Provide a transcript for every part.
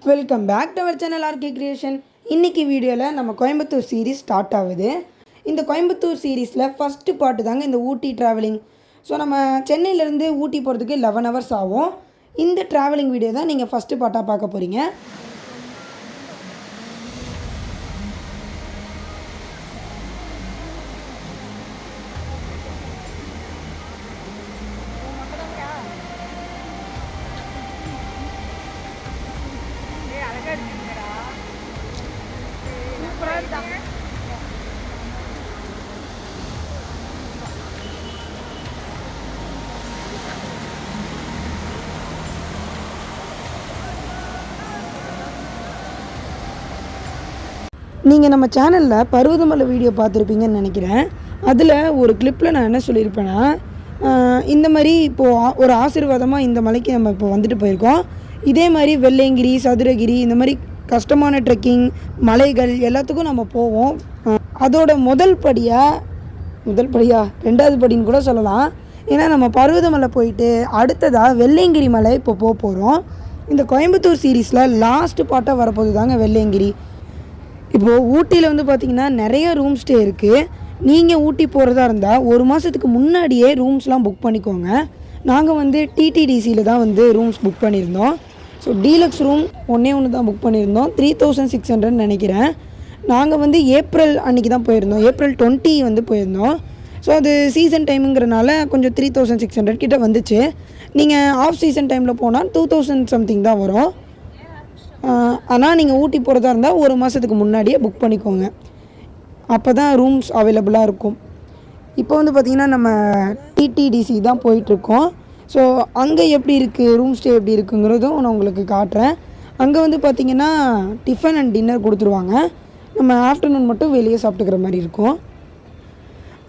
Welcome back to our channel RK creation. இன்றைக்கி வீடியோவில் நம்ம கோயம்புத்தூர் சீரீஸ் ஸ்டார்ட் ஆகுது. இந்த கோயம்புத்தூர் சீரீஸில் ஃபஸ்ட்டு பார்ட்டு தாங்க இந்த ஊட்டி ட்ராவலிங். ஸோ நம்ம சென்னையிலேருந்து ஊட்டி போகிறதுக்கு 11 hours ஆகும். இந்த ட்ராவலிங் வீடியோ தான் நீங்கள் ஃபஸ்ட்டு பார்ட்டாக பார்க்க போகிறீங்க. நீங்கள் நம்ம சேனலில் பருவதமலை வீடியோ பார்த்துருப்பீங்கன்னு நினைக்கிறேன். அதில் ஒரு கிளிப்பில் நான் என்ன சொல்லியிருப்பேன்னா, இந்த மாதிரி இப்போது ஒரு ஆசீர்வாதமாக இந்த மலைக்கு நம்ம இப்போ வந்துட்டு போயிருக்கோம். இதே மாதிரி வெள்ளையங்கிரி, சதுரகிரி, இந்த மாதிரி கஷ்டமான ட்ரெக்கிங் மலைகள் எல்லாத்துக்கும் நம்ம போவோம். அதோட முதல் படியாக 2வது படின்னு கூட சொல்லலாம். ஏன்னா நம்ம பருவதமலை போயிட்டு அடுத்ததாக வெள்ளையங்கிரி மலை இப்போ போக போகிறோம். இந்த கோயம்புத்தூர் சீரீஸில் லாஸ்ட்டு பார்ட்டாக வரப்போகுது தாங்க வெள்ளையங்கிரி. இப்போது ஊட்டியில் வந்து பார்த்திங்கன்னா நிறைய ரூம் ஸ்டே இருக்குது. நீங்கள் ஊட்டி போகிறதா இருந்தால் 1 மாதத்துக்கு முன்னாடியே ரூம்ஸ்லாம் புக் பண்ணிக்கோங்க. நாங்கள் வந்து டிடிடிசியில் தான் வந்து ரூம்ஸ் புக் பண்ணியிருந்தோம். ஸோ டீலக்ஸ் ரூம் ஒன்று தான் புக் பண்ணியிருந்தோம். 3600 நினைக்கிறேன். நாங்கள் வந்து ஏப்ரல் அன்றைக்கி தான் போயிருந்தோம். ஏப்ரல் 20 வந்து போயிருந்தோம். ஸோ அது சீசன் டைமுங்கிறனால கொஞ்சம் 3600 கிட்ட வந்துச்சு. நீங்கள் ஆஃப் சீசன் டைமில் போனால் 2000 சம்திங் தான் வரும். ஆனால் நீங்கள் ஊட்டி போகிறதா இருந்தால் 1 மாதத்துக்கு முன்னாடியே புக் பண்ணிக்கோங்க. அப்போ தான் ரூம்ஸ் அவைலபிளாக இருக்கும். இப்போ வந்து பார்த்திங்கன்னா நம்ம டிடிடிசி தான் போயிட்டுருக்கோம். ஸோ அங்கே எப்படி இருக்குது, ரூம் ஸ்டே எப்படி இருக்குங்கிறதும் நான் உங்களுக்கு காட்டுறேன். அங்கே வந்து பார்த்திங்கன்னா டிஃபன் அண்ட் டின்னர் கொடுத்துருவாங்க. நம்ம ஆஃப்டர்நூன் மட்டும் வெளியே சாப்பிட்டுக்கிற மாதிரி இருக்கும்.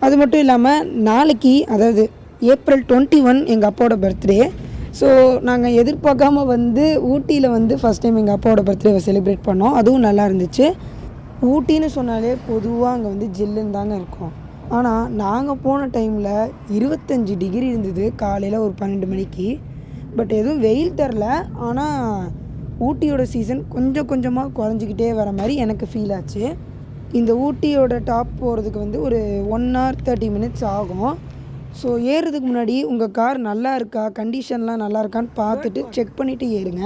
அது மட்டும் இல்லாமல் நாளைக்கு, அதாவது ஏப்ரல் 21 எங்கள் அப்பாவோட பர்த்டே. ஸோ நாங்கள் எதிர்பார்க்காம வந்து ஊட்டியில் வந்து ஃபஸ்ட் டைம் எங்கள் அப்பாவோட பர்த்டேவை செலிப்ரேட் பண்ணோம். அதுவும் நல்லா இருந்துச்சு. ஊட்டின்னு சொன்னாலே பொதுவாக அங்கே வந்து ஜில்லுன்னு தாங்க இருக்கும். ஆனால் நாங்கள் போன டைமில் 25 டிகிரி இருந்தது காலையில் ஒரு 12 மணிக்கு. பட் எதுவும் வெயில் தரல. ஆனால் ஊட்டியோட சீசன் கொஞ்சம் கொஞ்சமாக குறைஞ்சிக்கிட்டே வர மாதிரி எனக்கு ஃபீல் ஆச்சு. இந்த ஊட்டியோட டாப் போகிறதுக்கு வந்து ஒரு 1 hour 30 minutes ஆகும். ஸோ ஏறுறதுக்கு முன்னாடி உங்கள் கார் நல்லா இருக்கா, கண்டிஷன்லாம் நல்லா இருக்கான்னு பார்த்துட்டு செக் பண்ணிவிட்டு ஏறுங்க.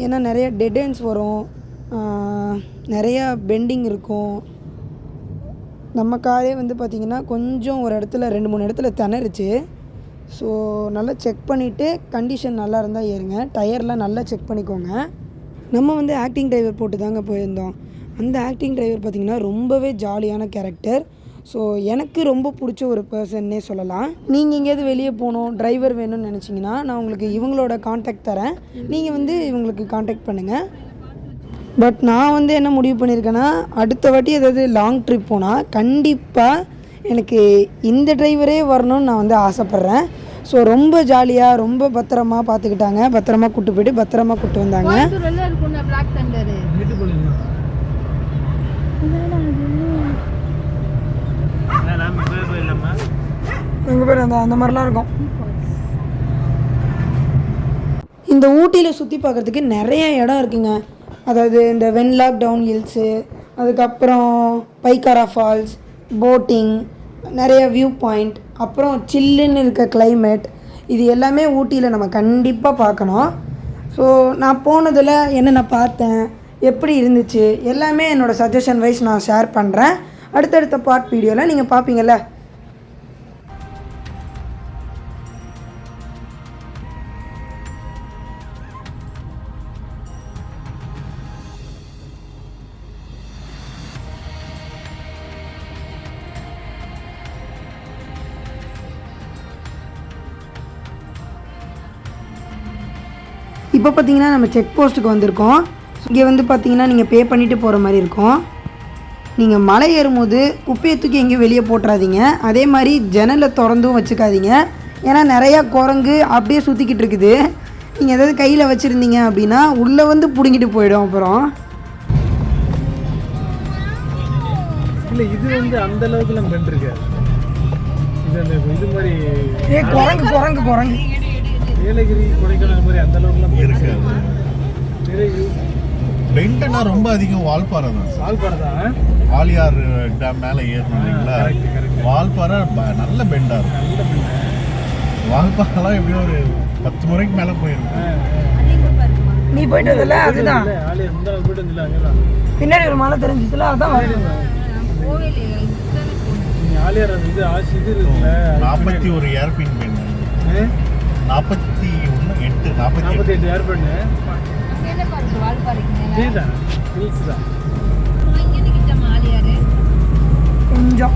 ஏன்னா நிறையா டெட் எண்ட்ஸ் வரும், நிறையா பெண்டிங் இருக்கும். நம்ம காரே வந்து பார்த்திங்கன்னா கொஞ்சம் ஒரு இடத்துல 2-3 இடத்துல திணறுச்சு. ஸோ நல்லா செக் பண்ணிவிட்டு கண்டிஷன் நல்லா இருந்தால் ஏறுங்க. டயர்லாம் நல்லா செக் பண்ணிக்கோங்க. நம்ம வந்து ஆக்டிங் டிரைவர் போட்டு தாங்க போயிருந்தோம். அந்த ஆக்டிங் டிரைவர் பார்த்திங்கன்னா ரொம்பவே ஜாலியான கேரக்டர். ஸோ எனக்கு ரொம்ப பிடிச்ச ஒரு பர்சன்னே சொல்லலாம். நீங்கள் எங்கேயாவது வெளியே போகணும், டிரைவர் வேணும்னு நினச்சிங்கன்னா நான் உங்களுக்கு இவங்களோட காண்டாக்ட் தரேன். நீங்கள் வந்து இவங்களுக்கு காண்டாக்ட் பண்ணுங்கள். பட் நான் வந்து என்ன முடிவு பண்ணியிருக்கேன்னா, அடுத்த வாட்டி ஏதாவது லாங் ட்ரிப் போனால் கண்டிப்பாக எனக்கு இந்த டிரைவரே வரணும்னு நான் வந்து ஆசைப்பட்றேன். ஸோ ரொம்ப ஜாலியாக, ரொம்ப பத்திரமா பார்த்துக்கிட்டாங்க. பத்திரமா கூப்பிட்டு போய்ட்டு பத்திரமா கூப்பிட்டு வந்தாங்க. எங்கள் பேர் அந்த மாதிரிலாம் இருக்கும். இந்த ஊட்டியில் சுற்றி பார்க்குறதுக்கு நிறைய இடம் இருக்குங்க. அதாவது இந்த வென்லாக் டவுன் ஹில்ஸு, அதுக்கப்புறம் பைக்காரா ஃபால்ஸ், போட்டிங், நிறைய வியூ பாயிண்ட், அப்புறம் சில்லுன்னு இருக்க கிளைமேட், இது எல்லாமே ஊட்டியில் நம்ம கண்டிப்பாக பார்க்கணும். ஸோ நான் போனதில் என்னென்ன பார்த்தேன், எப்படி இருந்துச்சு, எல்லாமே என்னோடய சஜஷன் வைஸ் நான் ஷேர் பண்ணுறேன். அடுத்தடுத்த பார்ட் வீடியோவில் நீங்கள் பார்ப்பீங்கள்ல. இப்போ பார்த்தீங்கன்னா நம்ம செக் போஸ்ட்டுக்கு வந்திருக்கோம். இங்கே வந்து பார்த்தீங்கன்னா நீங்கள் பே பண்ணிவிட்டு போகிற மாதிரி இருக்கும். நீங்கள் மலை ஏறும்போது குப்பையை தூக்கி எங்கேயும் வெளியே போட்டுறாதீங்க. அதே மாதிரி ஜன்னலை திறந்தும் வச்சுக்காதீங்க. ஏன்னா நிறையா குரங்கு அப்படியே சுற்றிக்கிட்டு இருக்குது. நீங்கள் எதாவது கையில் வச்சுருந்தீங்க அப்படின்னா உள்ளே வந்து பிடுங்கிட்டு போயிடும். அப்புறம் இல்லை, இது வந்து அந்த அளவுக்குலாம் பண்ணிருக்கு. இது மாதிரி குரங்கு ஏலகிரி கொடைக்கானல் மாதிரி அந்த அளவுக்குலாம் இருக்காது. பெண்டுனா ரொம்ப அதிகம் வால்பாறை தான். வால்பாறை தான். ஆலியார் டேம் மேலே ஏறணும் இல்லைங்களா? வால்பாறை நல்ல பெண்டாக இருக்கும். வால்பாறைலாம் எப்படியும் ஒரு 10 முறைக்கு மேலே போயிருக்கும். நீ போயிட்டு வரல? அதுதான் பின்னாடி ஒரு மலை தெரிஞ்சிச்சுல, அதான் ஆலியார் இது ஆசி இது இருக்குல்ல 41 ஏர்பின் பெண்டு. 48 ஏர்பின் கொஞ்சம்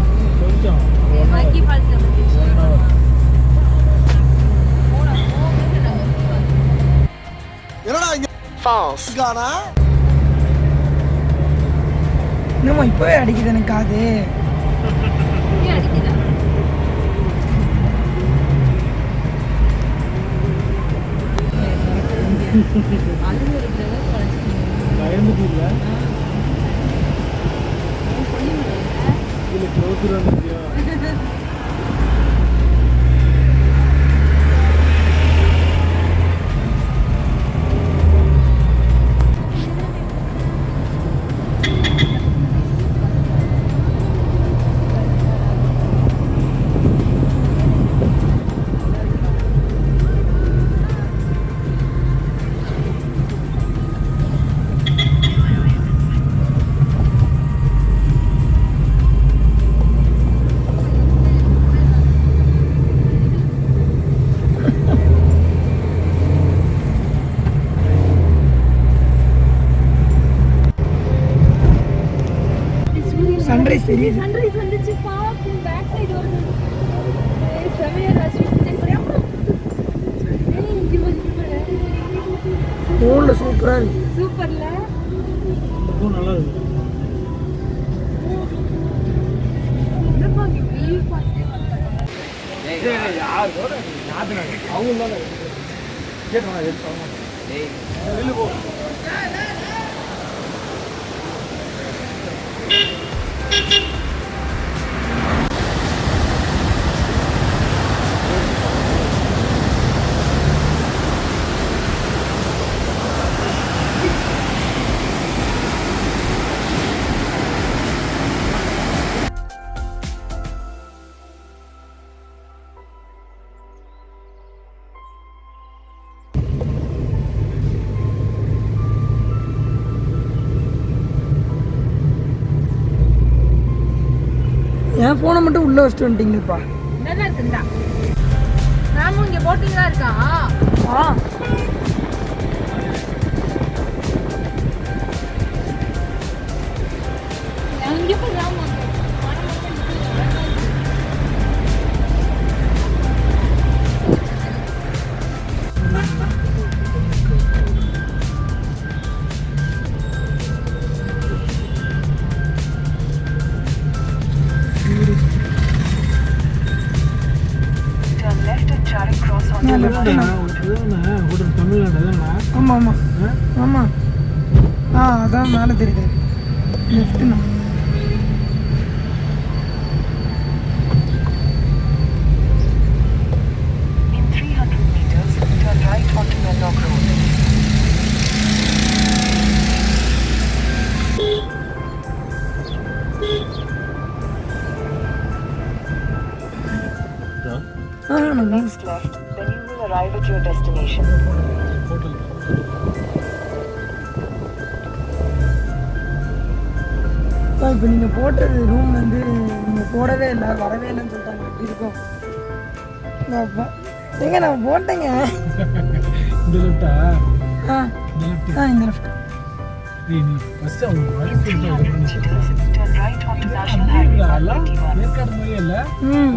என்னமோ இப்பவே அடிக்குது எனக்கு காது. சன்ரைஸ் தெரியுது. சன்ரைஸ் வந்துச்சு பாப்போம். பேக் சைடு வருது. செமையா ராசி தெரியும். இங்க வந்து ஃபோன்ல சூப்பரா இருக்கு. சூப்பர்ல. நல்லா இருக்கு. இந்த பாக்கி வியூ பார்த்தே வந்தாங்க. ஏய் யார் போற? நாதனா அவங்க தான் கேட்றா ஏய். ஏய் நில்லு போ. என் ஃபோனை மட்டும் உள்ள வச்சுட்டு வந்துட்டீங்களேப்பா. நல்லா இருக்குடா. நாம இங்க போட்டிங் தான் இருக்கா? அங்க போய் ராமா. ஆமாம் ஆமாம் ஆமாம். அதான் மேலே தெரியுது. லெஃப்ட்டுண்ணா. In 300 meters, turn right onto Mellock Road. Next left, then you will arrive at your destination. இப்போ நீங்கள் போட்டது ரூம் வந்து நீங்கள் போடவே இல்லை, வரவே இல்லைன்னு சொல்லிட்டாங்க. எப்படி இருக்கும்? எங்க நான் போட்டேங்க. இந்த லெஃப்டா? இந்த லெஃப்ட். ஃபர்ஸ்ட் அவங்க வழி Turn right onto National Highway 121. Yercaud மாதிரியே இல்லை.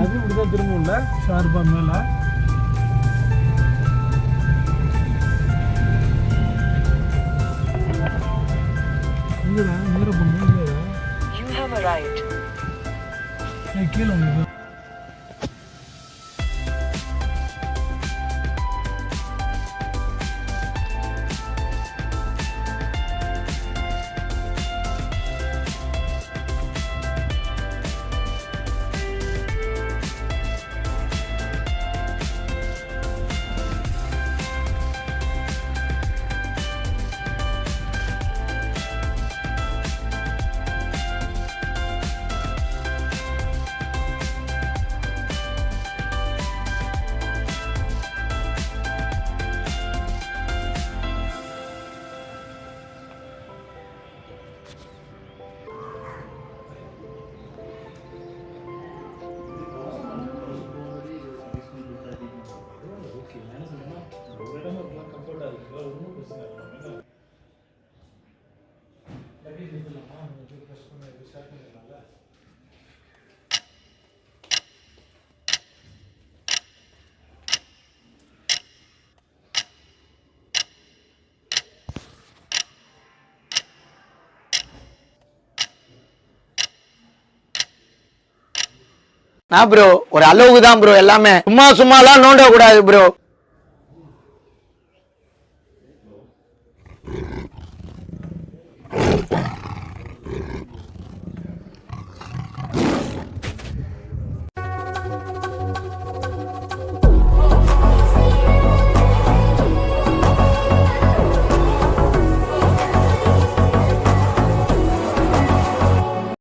அது இப்படிதான் திரும்பும்ல ஷார்பா மேலே. நேர போகணும். You have arrived. கீழே வந்து ப்ரோ ஒரு அளவுக்கு தான் ப்ரோ எல்லாமே சும்மாலாம் நோண்ட கூடாது ப்ரோ